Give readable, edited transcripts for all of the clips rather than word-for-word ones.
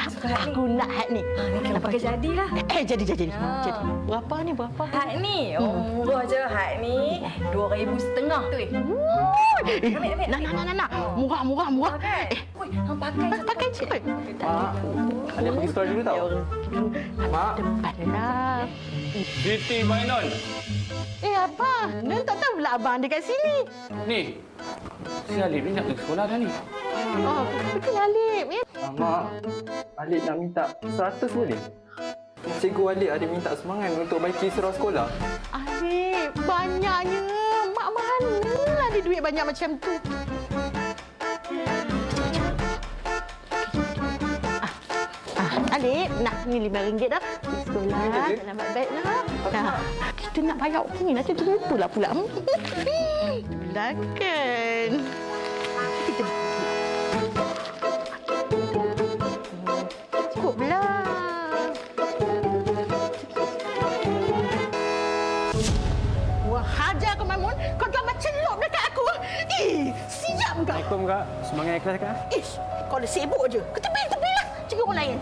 Aku nak hat ni. Nak pakai jadilah. Jadi. Berapa ni? Hat ni, murah je hat ni. 2,500 tu. Ambil. Nak. Murah. Pakai. Hang Pakai je. Mak, ada pergi store dulu tau. Mak. Tempat lah. Siti Mainon. Apa? Dan tak tahu pula abang dekat sini. Ni. Si Alif ni nak pergi sekolah dah ni. Oh, betul Alif. Ya. Mak, Alif nak minta 100 boleh? Cikgu Alif ada minta semangat untuk baiki surau sekolah. Alif, banyaknya. Mak mana ada duit banyak macam tu? Alif, nak ni RM5 dah. Pergi sekolah, nak baik-baik lah. Nah, kita nak bayar ni nanti terlupa pula. Belakang. Kita cukup belah. Wah, hajar kau Mamun. Kau telah mencelup dekat aku. Siap kau. Assalamualaikum, Kak. Semangat ikhlas, Kak. Kau dah sibuk je. Ke tepi lah. Cakap orang lain.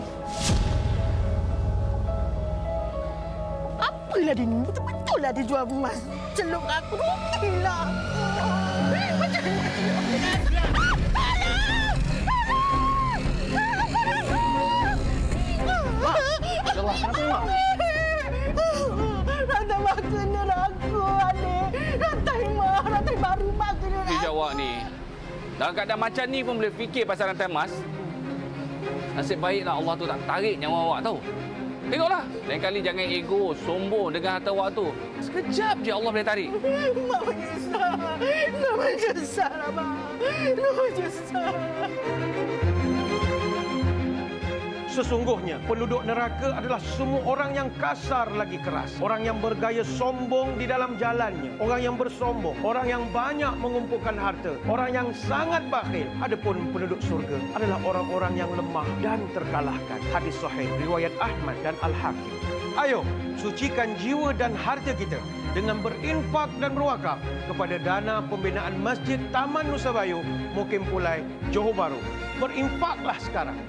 Apalah dia ni? Betul-betul lah dia jual emas. Celup aku. Rugilah. Macam Rantai mak kena aku, adik. Rantai baru mak kena aku. Bijak awak ni. Dalam keadaan macam ni pun boleh fikir pasal rantai emas. Nasib baiklah Allah tu tak tarik nyawa awak tahu. Tengoklah. Lain kali jangan ego, sombong dengan harta awak tu. Sekejap je Allah boleh tarik. Mak menyesal. Nak menyesal, Abang. Nak menyesal. Sesungguhnya penduduk neraka adalah semua orang yang kasar lagi keras, orang yang bergaya sombong di dalam jalannya, orang yang bersombong, orang yang banyak mengumpulkan harta, orang yang sangat bakhil. Adapun penduduk surga adalah orang-orang yang lemah dan terkalahkan. Hadis sahih riwayat Ahmad dan Al-Hakim. Ayo, sucikan jiwa dan harta kita dengan berinfak dan berwakaf kepada dana pembinaan Masjid Taman Nusa Bayu, Mukim Pulai, Johor Bahru. Berinfaklah sekarang.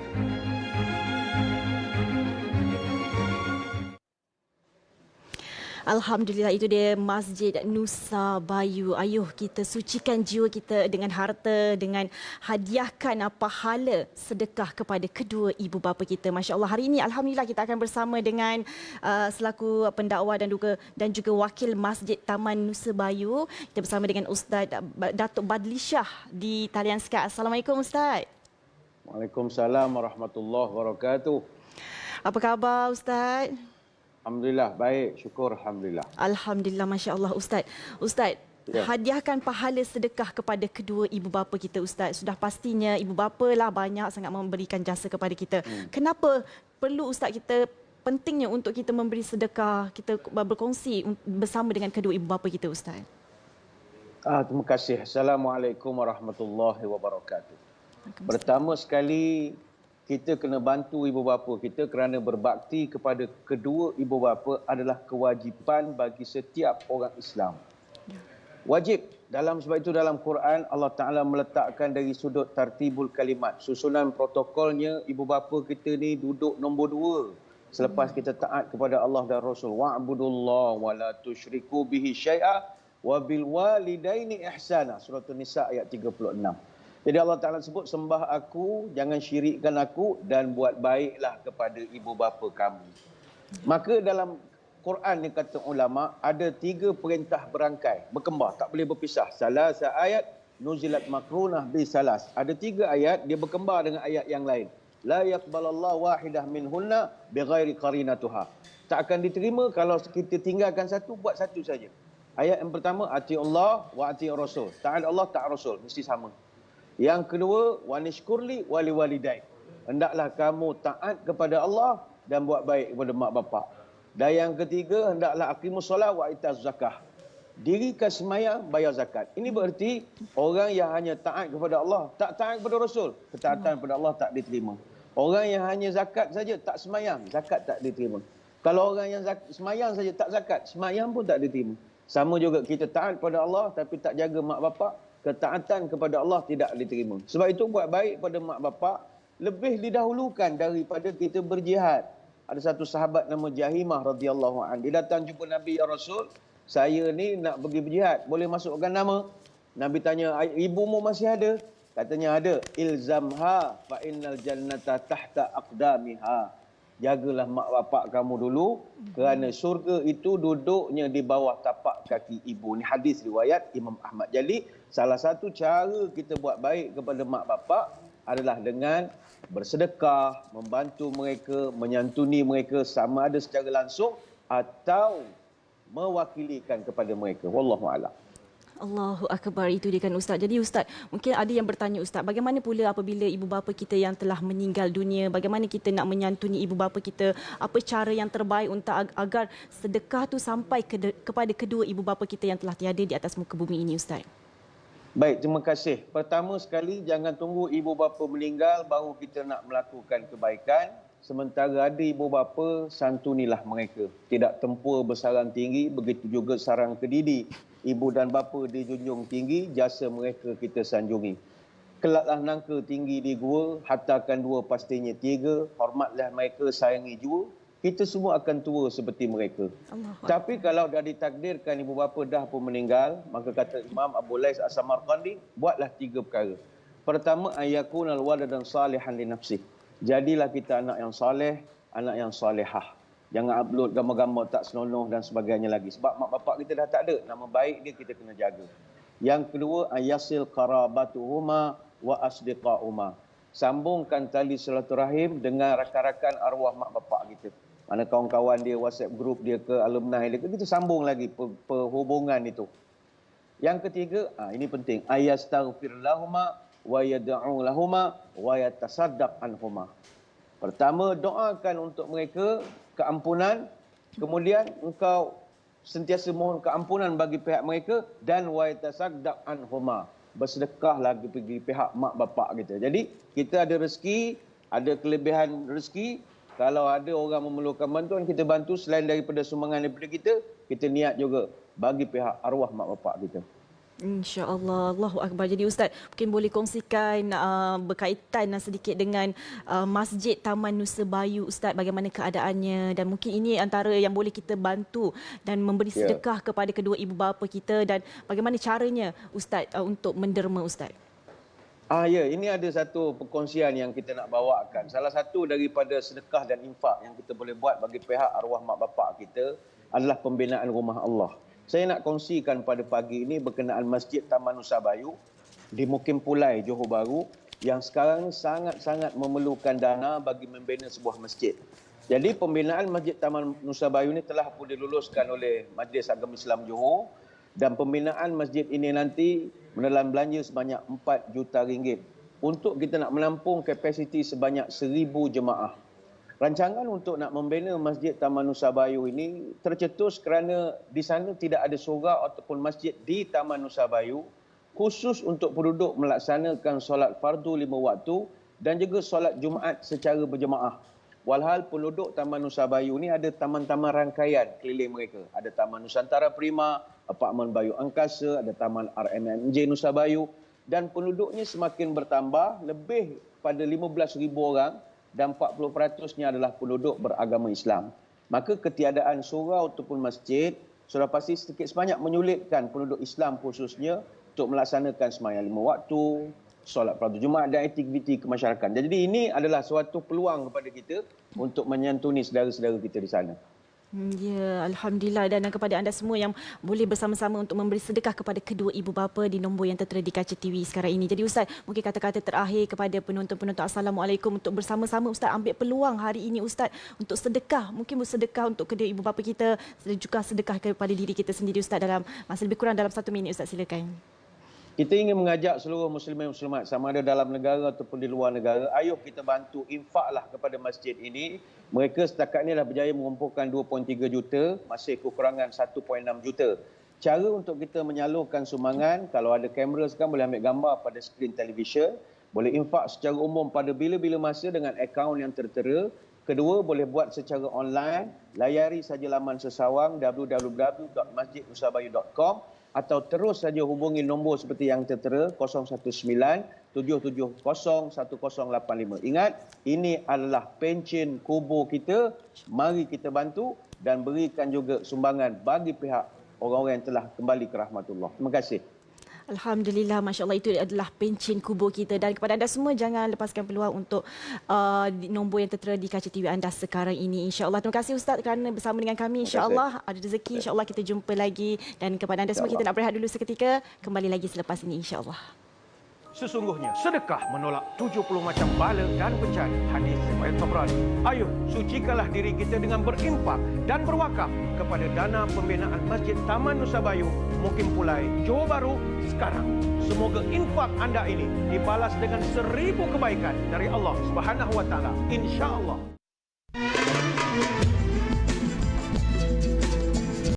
Alhamdulillah, itu dia Masjid Nusa Bayu. Ayuh kita sucikan jiwa kita dengan harta, dengan hadiahkan pahala sedekah kepada kedua ibu bapa kita. Masya Allah, hari ini Alhamdulillah kita akan bersama dengan selaku pendakwa dan juga wakil Masjid Taman Nusa Bayu. Kita bersama dengan Ustaz Datuk Badli Shah di talian Skype. Assalamualaikum Ustaz. Waalaikumsalam warahmatullahi wabarakatuh. Apa khabar Ustaz? Alhamdulillah, baik. Syukur, Alhamdulillah. Alhamdulillah, Masya Allah. Ustaz, ya. Hadiahkan pahala sedekah kepada kedua ibu bapa kita, Ustaz. Sudah pastinya ibu bapa lah banyak sangat memberikan jasa kepada kita. Kenapa perlu Ustaz kita, pentingnya untuk kita memberi sedekah, kita berkongsi bersama dengan kedua ibu bapa kita, Ustaz? Terima kasih. Assalamualaikum warahmatullahi wabarakatuh. Pertama sekali, kita kena bantu ibu bapa kita kerana berbakti kepada kedua ibu bapa adalah kewajipan bagi setiap orang Islam. Wajib. Sebab itu dalam Quran Allah Ta'ala meletakkan dari sudut tartibul kalimat. Susunan protokolnya ibu bapa kita ni duduk nombor 2. Selepas kita taat kepada Allah dan Rasul. Wa'budullah wa la tusyriku bihi syai'a wa bil walidaini ihsana. Surah An-Nisa ayat 36. Jadi Allah Ta'ala sebut, sembah aku, jangan syirikkan aku dan buat baiklah kepada ibu bapa kamu. Maka dalam Quran ni kata ulama, ada 3 perintah berangkai, berkembar, tak boleh berpisah. Salah ayat, nuzilat makrunah bi salas. Ada 3 ayat, dia berkembar dengan ayat yang lain. La yaqbalallahu wahidah minhunna bighairi qarinatuha. Tak akan diterima kalau kita tinggalkan satu, buat satu saja. Ayat yang pertama, ati Allah wa ati Rasul. Taat Allah, taat Rasul. Mesti sama. Yang kedua, wanishkurli wali walidai. Hendaklah kamu taat kepada Allah dan buat baik kepada mak bapak. Dan yang ketiga, hendaklah aqimus solat wa itaz zakah. Dirikan sembahyang, bayar zakat. Ini bererti orang yang hanya taat kepada Allah, tak taat kepada Rasul, ketaatan kepada Allah tak diterima. Orang yang hanya zakat saja, tak sembahyang, zakat tak diterima. Kalau orang yang sembahyang saja, tak zakat, sembahyang pun tak diterima. Sama juga kita taat kepada Allah tapi tak jaga mak bapak, ketaatan kepada Allah tidak diterima. Sebab itu buat baik pada mak bapak, lebih didahulukan daripada kita berjihad. Ada satu sahabat nama Jahimah radhiyallahu anha. Dia datang jumpa Nabi, ya Rasul, saya ni nak pergi berjihad, boleh masukkan nama? Nabi tanya, ibumu masih ada? Katanya ada. Ilzamha fa innal jannata tahta aqdamiha. Jagalah mak bapak kamu dulu kerana syurga itu duduknya di bawah tapak kaki ibu. Ni hadis riwayat Imam Ahmad. Jadi salah satu cara kita buat baik kepada mak bapak adalah dengan bersedekah, membantu mereka, menyantuni mereka sama ada secara langsung atau mewakilikan kepada mereka. Wallahu a'lam. Allahu Akbar, itu dia kan Ustaz. Jadi Ustaz, mungkin ada yang bertanya Ustaz, bagaimana pula apabila ibu bapa kita yang telah meninggal dunia, bagaimana kita nak menyantuni ibu bapa kita? Apa cara yang terbaik untuk agar sedekah tu sampai kepada kedua ibu bapa kita yang telah tiada di atas muka bumi ini Ustaz? Baik, terima kasih. Pertama sekali, jangan tunggu ibu bapa meninggal baru kita nak melakukan kebaikan. Sementara ada ibu bapa, santunilah mereka. Tidak tempur bersarang tinggi, begitu juga sarang kedidi. Ibu dan bapa dijunjung tinggi, jasa mereka kita sanjungi. Kelaklah nangka tinggi di gua, hartakan dua pastinya tiga, hormatlah mereka, sayangi jua. Kita semua akan tua seperti mereka. Tapi kalau dah ditakdirkan ibu bapa dah pun meninggal, maka kata Imam Abu Lais As-Samarqandi, buatlah 3 perkara. Pertama, ayakunal waladan salihan li nafsih. Jadilah kita anak yang soleh, anak yang solehah. Jangan upload gambar-gambar tak senonoh dan sebagainya lagi. Sebab mak bapak kita dah tak ada. Nama baik dia kita kena jaga. Yang kedua, ayasil qarabatuhuma wa asdiqahuma. Sambungkan tali silaturahim dengan rakan-rakan arwah mak bapak kita. Mana kawan-kawan dia, WhatsApp group dia ke, alumni dia ke, kita sambung lagi perhubungan itu. Yang ketiga, ini penting. Ayastaghfir lahuma wa yad'u lahuma wa yatasaddaq anhuma. Pertama, doakan untuk mereka keampunan, kemudian engkau sentiasa mohon keampunan bagi pihak mereka dan wa yatasaddaq anhuma. Bersedekah lagi pergi pihak mak bapak kita. Jadi kita ada rezeki, ada kelebihan rezeki. Kalau ada orang memerlukan bantuan, kita bantu. Selain daripada sumbangan daripada kita niat juga bagi pihak arwah mak bapak kita. InsyaAllah. Allahu Akbar. Jadi Ustaz, mungkin boleh kongsikan berkaitan sedikit dengan Masjid Taman Nusa Bayu Ustaz, bagaimana keadaannya, dan mungkin ini antara yang boleh kita bantu dan memberi sedekah kepada kedua ibu bapa kita, dan bagaimana caranya Ustaz untuk menderma Ustaz? Ini ada satu perkongsian yang kita nak bawakan. Salah satu daripada sedekah dan infak yang kita boleh buat bagi pihak arwah mak bapak kita adalah pembinaan rumah Allah. Saya nak kongsikan pada pagi ini berkenaan Masjid Taman Nusa Bayu di Mukim Pulai, Johor Bahru, yang sekarang sangat-sangat memerlukan dana bagi membina sebuah masjid. Jadi pembinaan Masjid Taman Nusa Bayu ini telah pun diluluskan oleh Majlis Agama Islam Johor, dan pembinaan masjid ini nanti menelan belanja sebanyak 4 juta ringgit untuk kita nak menampung kapasiti sebanyak 1,000 jemaah. Rancangan untuk nak membina Masjid Taman Nusa Bayu ini tercetus kerana di sana tidak ada surau ataupun masjid di Taman Nusa Bayu khusus untuk penduduk melaksanakan solat fardu 5 waktu dan juga solat Jumaat secara berjemaah. Walhal penduduk Taman Nusa Bayu ni ada taman-taman rangkaian keliling mereka. Ada Taman Nusantara Prima, Apartmen Bayu Angkasa, ada Taman RMMJ Nusa Bayu, dan penduduknya semakin bertambah, lebih pada 15,000 orang, dan 40%-nya adalah penduduk beragama Islam. Maka ketiadaan surau ataupun masjid sudah pasti sedikit sebanyak menyulitkan penduduk Islam khususnya untuk melaksanakan sembahyang 5 waktu, solat fardu Jumaat dan aktiviti kemasyarakatan. Jadi ini adalah suatu peluang kepada kita untuk menyantuni saudara-saudara kita di sana. Ya, Alhamdulillah, dan kepada anda semua yang boleh bersama-sama untuk memberi sedekah kepada kedua ibu bapa di nombor yang tertera di kaca TV sekarang ini. Jadi Ustaz, mungkin kata-kata terakhir kepada penonton-penonton, Assalamualaikum, untuk bersama-sama Ustaz ambil peluang hari ini Ustaz untuk sedekah. Mungkin bersedekah untuk kedua ibu bapa kita dan juga sedekah kepada diri kita sendiri Ustaz dalam masa lebih kurang dalam 1 minit Ustaz, silakan. Kita ingin mengajak seluruh muslimin muslimat sama ada dalam negara ataupun di luar negara, ayuh kita bantu infaklah kepada masjid ini. Mereka setakat ini dah berjaya mengumpulkan 2.3 juta, masih kekurangan 1.6 juta. Cara untuk kita menyalurkan sumbangan, kalau ada kamera sekarang boleh ambil gambar pada skrin televisyen, boleh infak secara umum pada bila-bila masa dengan akaun yang tertera. Kedua, boleh buat secara online, layari saja laman sesawang www.masjidnusabayu.com atau terus saja hubungi nombor seperti yang tertera 019 77701085. Ingat, ini adalah pencen kubur kita. Mari kita bantu dan berikan juga sumbangan bagi pihak orang-orang yang telah kembali ke rahmatullah. Terima kasih. Alhamdulillah, Masya Allah, itu adalah pencen kubur kita. Dan kepada anda semua, jangan lepaskan peluang untuk nombor yang tertera di kaca TV anda sekarang ini, insya-Allah. Terima kasih Ustaz kerana bersama dengan kami, insya-Allah. Ada rezeki, insya-Allah kita jumpa lagi. Dan kepada anda semua, kita nak berehat dulu seketika. Kembali lagi selepas ini, insya-Allah. Sesungguhnya sedekah menolak 70 macam bala dan bencana. Hadis riwayat Tabrani. Ayo, sucikanlah diri kita dengan berimpak dan berwakaf kepada dana pembinaan Masjid Taman Nusa Bayu, Mukim Pulai, Johor Bahru sekarang. Semoga infak anda ini dibalas dengan 1000 kebaikan dari Allah Subhanahu wa taala. Insya-Allah.